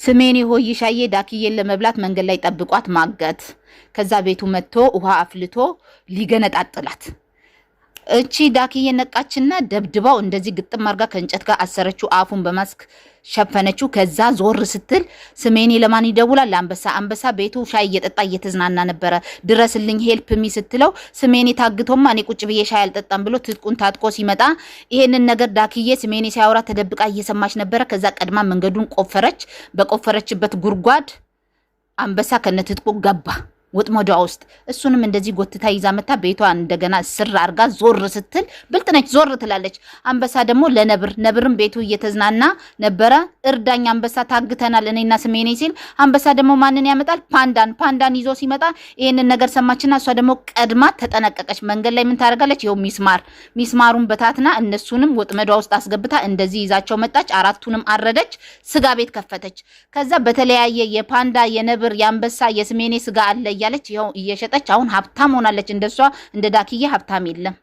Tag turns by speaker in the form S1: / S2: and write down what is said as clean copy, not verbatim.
S1: ስሜኔ ሆይሻዬ ዳክዬን ለመብላት መንገድ ላይ ጠብቋት ማገት ከዛ ቤቱ መጥቶ ውሃ አፍልቶ ሊገነጣጥላት እቺ ዳክዬ ነቃችና ደብድባው እንደዚህ ግጥም አርጋ ከእንጨት ጋር አሰረችው አፉን በማስክ ሸፈነችው ከዛ ዞር ስትል ስሜኔ ለማን ይደውላል አንበሳ ቤቱ ሻይ እየጠጣ እየተዝናና ነበር ድረስልኝ ሄልፕ ሚ ስትለው ስሜኔ ታግቶማ እኔ ቁጭ ብዬ ሻይ አልጠጣም ብሎ ትጥቁን ታጥቆ ሲመጣ ይሄንን ነገር ዳክዬ ስሜኔ ሲያወራ ተደብቃ እየሰማች ነበር ከዛ ቀድማ መንገዱን ቆፈረች በቆፈረችበት ጉርጓድ አንበሳ ከነትጥቁ ገባ ወጥመዷ ውስጥ እሱንም እንደዚህ ጎትታ ይዛ መታ ቤቷ እንደገና ስር አርጋ ዞር ስትል ብልጥነች ዞር ትላለች አንበሳ ደግሞ ነብርም ቤቱ እየተዝናና ነበር እርዳኛ አንበሳ ታግተናል እኔና ስሜኔ ሲል አንበሳ ደግሞ ማንን ያመጣል ፓንዳን ይዞ ሲመጣ ይሄንን ነገር ሰማችና እሷ ደግሞ ቀድማ ተጠነቀቀች መንገድ ላይ ምን ታረጋለች ይው ሚስማሩን በታትና እነሱንም ወጥመዷ ውስጥ አስገብታ እንደዚህ ይዛቸው መጣች አራቱንም አረደች ስጋ ቤት ከፈተች ከዛ በተለያየ የፓንዳ የነብር የአንበሳ የስሜኔ ስጋ አለ እያለች ይሄው እየሸጠች አሁን ሀብታም ሆናለች እንደሷ እንደ ዳክዬ ሀብታም የለም